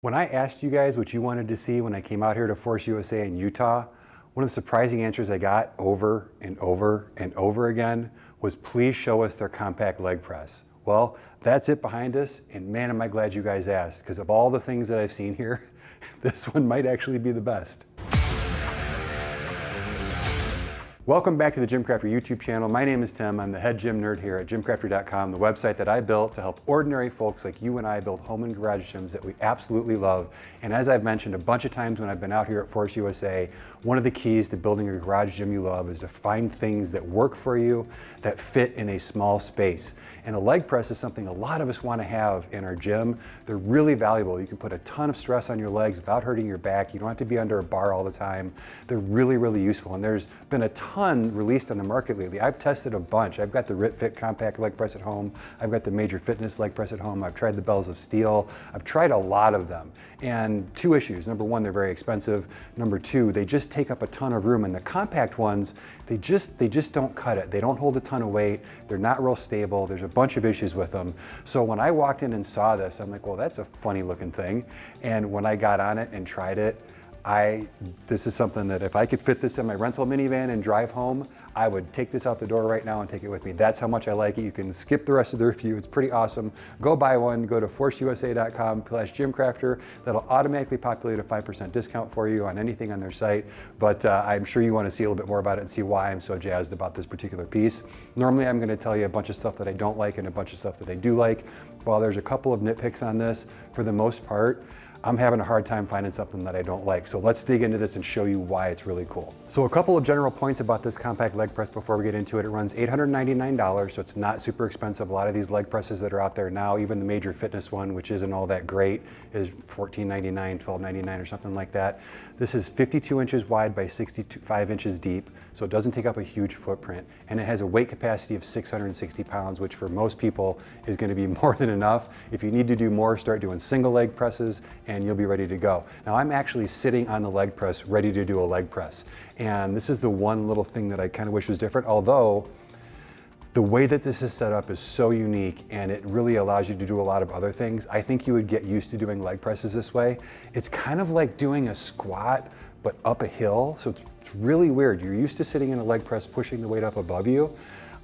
When I asked you guys what you wanted to see when I came out here to Force USA in Utah, one of the surprising answers I got over and over and over again was, please show us their compact leg press. Well, that's it behind us, and man, am I glad you guys asked, because of all the things that I've seen here, this one might actually be the best. Welcome back to the GymCrafter YouTube channel. My name is Tim. I'm the head gym nerd here at GymCrafter.com, the website that I built to help ordinary folks like you and I build home and garage gyms that we absolutely love. And as I've mentioned a bunch of times when I've been out here at Force USA, one of the keys to building a garage gym you love is to find things that work for you, that fit in a small space. And a leg press is something a lot of us want to have in our gym. They're really valuable. You can put a ton of stress on your legs without hurting your back. You don't have to be under a bar all the time. They're really, really useful. And there's been a ton released on the market lately. I've tested a bunch. I've got the RitFit compact leg press at home. I've got the Major Fitness leg press at home. I've tried the Bells of Steel. I've tried a lot of them. And two issues. Number one, they're very expensive. Number two, they just take up a ton of room. And the compact ones, they just don't cut it. They don't hold a ton of weight. They're not real stable. There's a bunch of issues with them. So when I walked in and saw this, I'm like, well, that's a funny looking thing. And when I got on it and tried it, this is something that if I could fit this in my rental minivan and drive home, I would take this out the door right now and take it with me. That's how much I like it. You can skip the rest of the review. It's pretty awesome. Go buy one. Go to forceusa.com/gymcrafter. That'll automatically populate a 5% discount for you on anything on their site. But I'm sure you want to see a little bit more about it and see why I'm so jazzed about this particular piece. Normally, I'm going to tell you a bunch of stuff that I don't like and a bunch of stuff that I do like. While there's a couple of nitpicks on this, for the most part, I'm having a hard time finding something that I don't like. So let's dig into this and show you why it's really cool. So a couple of general points about this compact leg press before we get into it. It runs $899, so it's not super expensive. A lot of these leg presses that are out there now, even the Major Fitness one, which isn't all that great, is $14.99, $12.99 or something like that. This is 52 inches wide by 65 inches deep, so it doesn't take up a huge footprint. And it has a weight capacity of 660 pounds, which for most people is gonna be more than enough. If you need to do more, start doing single leg presses and you'll be ready to go. Now I'm actually sitting on the leg press ready to do a leg press. And this is the one little thing that I kind of wish was different, although the way that this is set up is so unique and it really allows you to do a lot of other things. I think you would get used to doing leg presses this way. It's kind of like doing a squat, but up a hill. So it's really weird. You're used to sitting in a leg press, pushing the weight up above you.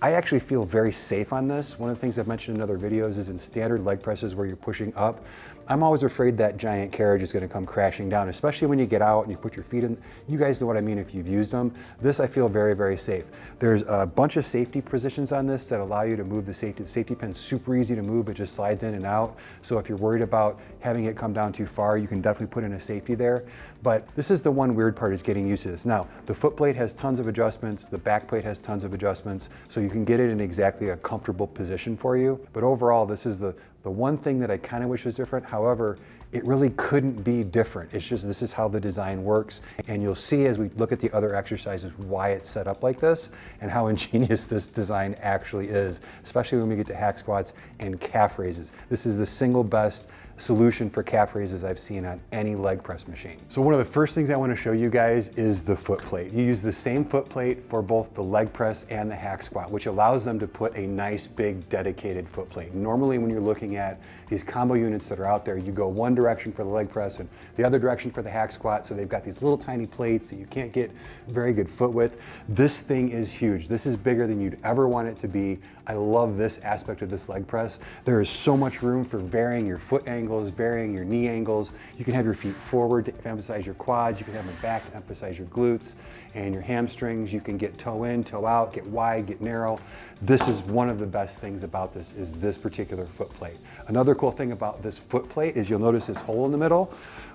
I actually feel very safe on this. One of the things I've mentioned in other videos is in standard leg presses where you're pushing up, I'm always afraid that giant carriage is gonna come crashing down, especially when you get out and you put your feet in. You guys know what I mean if you've used them. This I feel very, very safe. There's a bunch of safety positions on this that allow you to move the safety pin's super easy to move. It just slides in and out. So if you're worried about having it come down too far, you can definitely put in a safety there. But this is the one weird part, is getting used to this. Now, the foot plate has tons of adjustments. The back plate has tons of adjustments. So you can get it in exactly a comfortable position for you. But overall, this is the one thing that I kind of wish was different. However, it really couldn't be different. It's just, this is how the design works. And you'll see as we look at the other exercises why it's set up like this and how ingenious this design actually is, especially when we get to hack squats and calf raises. This is the single best solution for calf raises I've seen on any leg press machine. So one of the first things I want to show you guys is the foot plate. You use the same foot plate for both the leg press and the hack squat, which allows them to put a nice big dedicated foot plate. Normally when you're looking at these combo units that are out there, you go one direction for the leg press and the other direction for the hack squat. So they've got these little tiny plates that you can't get very good foot width. This thing is huge. This is bigger than you'd ever want it to be. I love this aspect of this leg press. There is so much room for varying your foot angles, varying your knee angles. You can have your feet forward to emphasize your quads. You can have them back to emphasize your glutes and your hamstrings. You can get toe in, toe out, get wide, get narrow. This is one of the best things about this, is this particular foot plate. Another cool thing about this foot plate is you'll notice this hole in the middle.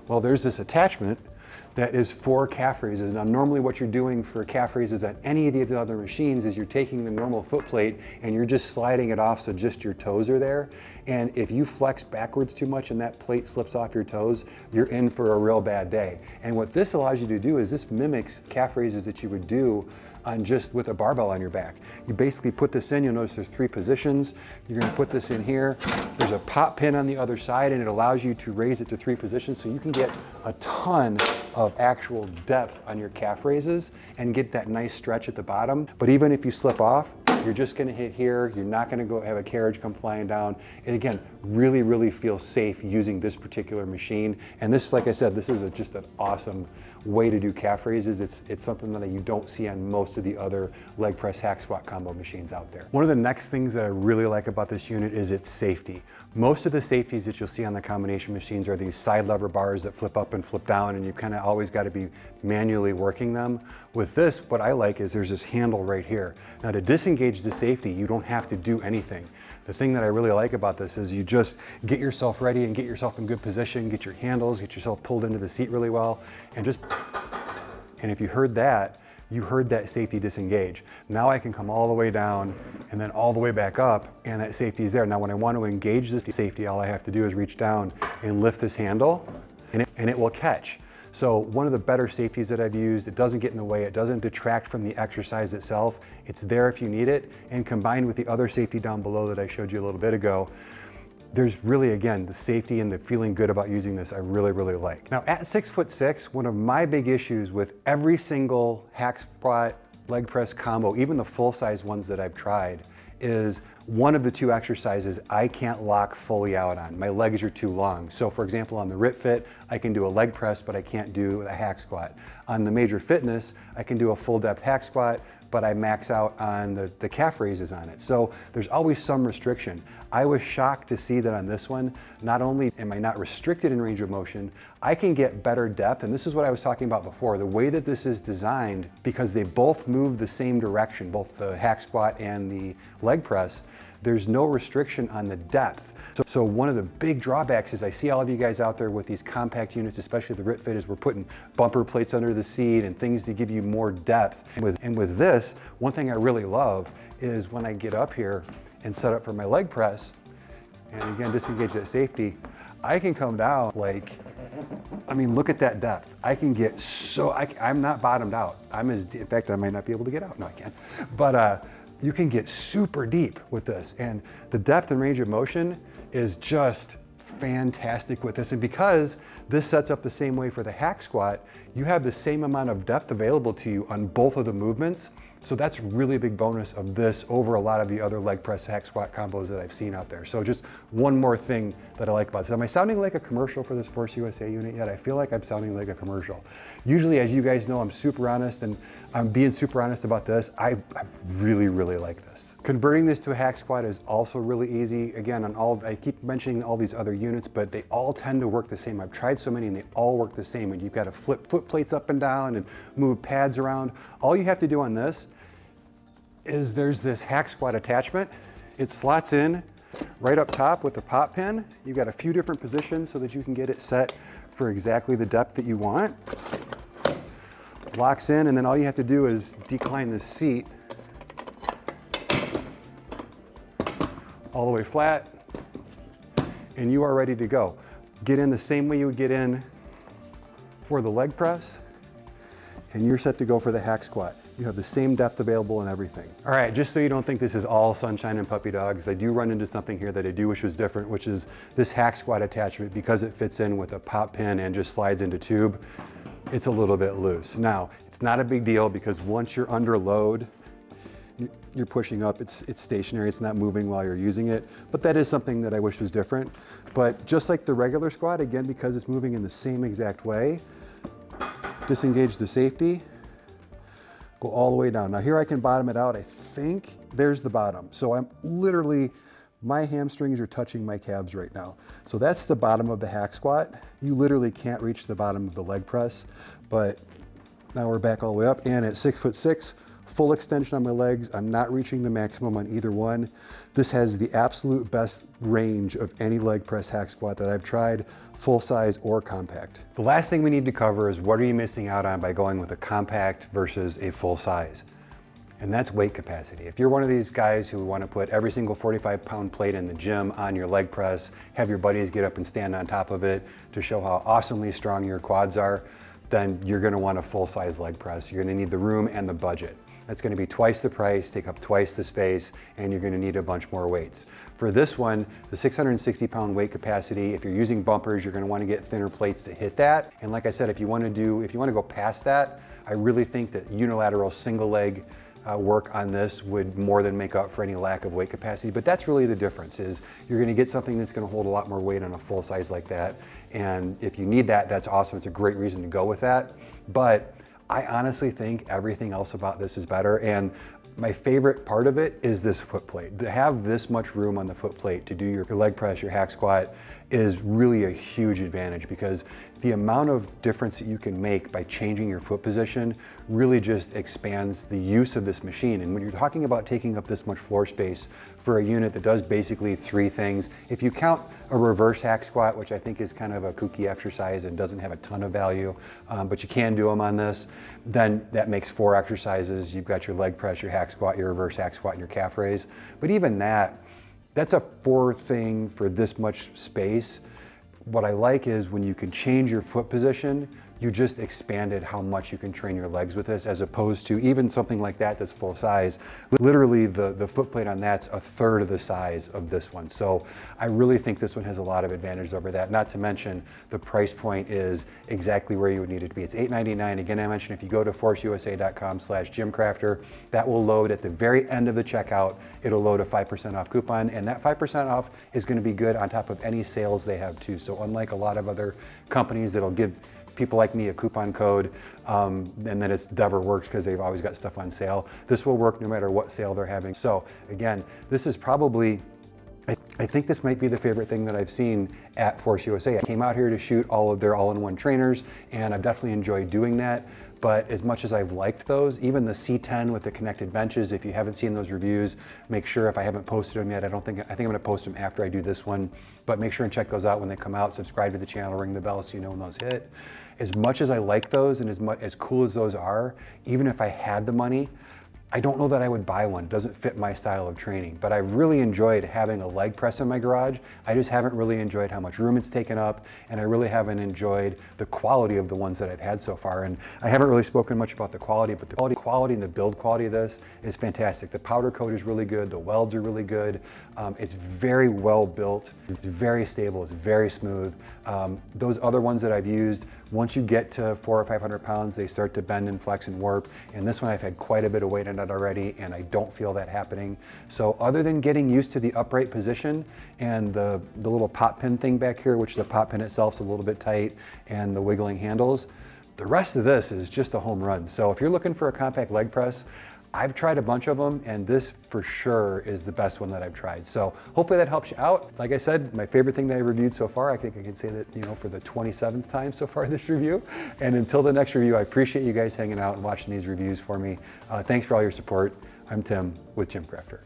Well, there's this attachment that is for calf raises. Now, normally what you're doing for calf raises at any of the other machines is you're taking the normal foot plate and you're just sliding it off so just your toes are there. And if you flex backwards too much and that plate slips off your toes, you're in for a real bad day. And what this allows you to do is this mimics calf raises that you would do on just with a barbell on your back. You basically put this in, you'll notice there's 3 positions. You're gonna put this in here. There's a pop pin on the other side and it allows you to raise it to 3 positions so you can get a ton of actual depth on your calf raises and get that nice stretch at the bottom. But even if you slip off, You're just gonna hit here. You're not gonna go have a carriage come flying down. And again, really, really feel safe using this particular machine. And this, like I said, this is just an awesome way to do calf raises. It's something that you don't see on most of the other leg press hack squat combo machines out there. One of the next things that I really like about this unit is its safety. Most of the safeties that you'll see on the combination machines are these side lever bars that flip up and flip down, and you kind of always got to be manually working them. With this, what I like is there's this handle right here. Now to disengage the safety, you don't have to do anything. The thing that I really like about this is you just get yourself ready and get yourself in good position, get your handles, get yourself pulled into the seat really well, and if you heard that, you heard that safety disengage. Now I can come all the way down and then all the way back up, and that safety is there. Now when I want to engage the safety, all I have to do is reach down and lift this handle, and it will catch. So one of the better safeties that I've used, it doesn't get in the way, it doesn't detract from the exercise itself. It's there if you need it, and combined with the other safety down below that I showed you a little bit ago, there's really, again, the safety and the feeling good about using this I really, really like. Now at 6'6", one of my big issues with every single hack squat leg press combo, even the full size ones that I've tried, is one of the two exercises I can't lock fully out on. My legs are too long. So for example, on the RIT Fit, I can do a leg press, but I can't do a hack squat. On the Major Fitness, I can do a full depth hack squat, but I max out on the calf raises on it. So there's always some restriction. I was shocked to see that on this one, not only am I not restricted in range of motion, I can get better depth, and this is what I was talking about before, the way that this is designed, because they both move the same direction, both the hack squat and the leg press, there's no restriction on the depth. So one of the big drawbacks is I see all of you guys out there with these compact units, especially the RIT Fit, is we're putting bumper plates under the seat and things to give you more depth. And with this, one thing I really love is when I get up here and set up for my leg press, and again, disengage that safety, I can come down like, I mean, look at that depth. I can get so, I'm not bottomed out. In fact, I might not be able to get out. No, I can't. But you can get super deep with this. And the depth and range of motion is just fantastic with this. And because this sets up the same way for the hack squat, you have the same amount of depth available to you on both of the movements. So that's really a big bonus of this over a lot of the other leg press hack squat combos that I've seen out there. So just one more thing that I like about this. Am I sounding like a commercial for this Force USA unit yet? I feel like I'm sounding like a commercial. Usually, as you guys know, I'm super honest, and I'm being super honest about this. I really, really like this. Converting this to a hack squat is also really easy. Again, I keep mentioning all these other units, but they all tend to work the same. I've tried so many and they all work the same. And you've got to flip foot plates up and down and move pads around. All you have to do on this is there's this hack squat attachment. It slots in right up top with the pop pin. You've got a few different positions so that you can get it set for exactly the depth that you want. Locks in, and then all you have to do is decline the seat all the way flat, and you are ready to go. Get in the same way you would get in for the leg press, and you're set to go for the hack squat. You have the same depth available and everything. All right, just so you don't think this is all sunshine and puppy dogs, I do run into something here that I do wish was different, which is this hack squat attachment. Because it fits in with a pop pin and just slides into tube, it's a little bit loose. Now, it's not a big deal because once you're under load, you're pushing up, it's stationary, it's not moving while you're using it, but that is something that I wish was different. But just like the regular squat, again, because it's moving in the same exact way, disengage the safety, go all the way down. Now here I can bottom it out. I think there's the bottom. So I'm literally, my hamstrings are touching my calves right now. So that's the bottom of the hack squat. You literally can't reach the bottom of the leg press, but now we're back all the way up, and at 6'6", full extension on my legs. I'm not reaching the maximum on either one. This has the absolute best range of any leg press hack squat that I've tried, full size or compact. The last thing we need to cover is what are you missing out on by going with a compact versus a full size? And that's weight capacity. If you're one of these guys who want to put every single 45-pound plate in the gym on your leg press, have your buddies get up and stand on top of it to show how awesomely strong your quads are, then you're going to want a full-size leg press. You're going to need the room and the budget. That's going to be twice the price, take up twice the space, and you're going to need a bunch more weights. For this one, the 660-pound weight capacity, if you're using bumpers, you're going to want to get thinner plates to hit that. And like I said, if you want to go past that, I really think that unilateral single leg work on this would more than make up for any lack of weight capacity. But that's really the difference, is you're gonna get something that's gonna hold a lot more weight on a full size like that. And if you need that, that's awesome. It's a great reason to go with that. But I honestly think everything else about this is better. And my favorite part of it is this foot plate. To have this much room on the foot plate to do your leg press, your hack squat, is really a huge advantage, because the amount of difference that you can make by changing your foot position really just expands the use of this machine. And when you're talking about taking up this much floor space for a unit that does basically 3 things, if you count a reverse hack squat, which I think is kind of a kooky exercise and doesn't have a ton of value, but you can do them on this, then that makes 4 exercises. You've got your leg press, your hack squat, your reverse hack squat, and your calf raise. But even that's a 4 thing for this much space. What I like is when you can change your foot position, you just expanded how much you can train your legs with this, as opposed to even something like that that's full size. Literally the foot plate on that's a third of the size of this one. So I really think this one has a lot of advantages over that. Not to mention the price point is exactly where you would need it to be. It's $8.99. Again, I mentioned if you go to forceusa.com/GymCrafter, that will load at the very end of the checkout. It'll load a 5% off coupon, and that 5% off is going to be good on top of any sales they have too. So unlike a lot of other companies that'll give people like me a coupon code, and then it never works because they've always got stuff on sale, this will work no matter what sale they're having. So again, this is probably, I think this might be the favorite thing that I've seen at Force USA. I came out here to shoot all of their all-in-one trainers, and I've definitely enjoyed doing that. But as much as I've liked those, even the C10 with the connected benches, if you haven't seen those reviews, make sure, if I haven't posted them yet, I think I'm gonna post them after I do this one, but make sure and check those out when they come out. Subscribe to the channel, ring the bell so you know when those hit. As much as I like those and as cool as those are, even if I had the money, I don't know that I would buy one. It doesn't fit my style of training, but I've really enjoyed having a leg press in my garage. I just haven't really enjoyed how much room it's taken up, and I really haven't enjoyed the quality of the ones that I've had so far. And I haven't really spoken much about the quality, but the quality and the build quality of this is fantastic. The powder coat is really good. The welds are really good. It's very well built. It's very stable. It's very smooth. Those other ones that I've used, once you get to 400 or 500 pounds, they start to bend and flex and warp. And this one I've had quite a bit of weight on it already, and I don't feel that happening. So other than getting used to the upright position and the little pop pin thing back here, which the pop pin itself is a little bit tight, and the wiggling handles, the rest of this is just a home run. So if you're looking for a compact leg press, I've tried a bunch of them, and this for sure is the best one that I've tried. So hopefully that helps you out. Like I said, my favorite thing that I reviewed so far, I think I can say that, for the 27th time so far this review. And until the next review, I appreciate you guys hanging out and watching these reviews for me. Thanks for all your support. I'm Tim with GymCrafter.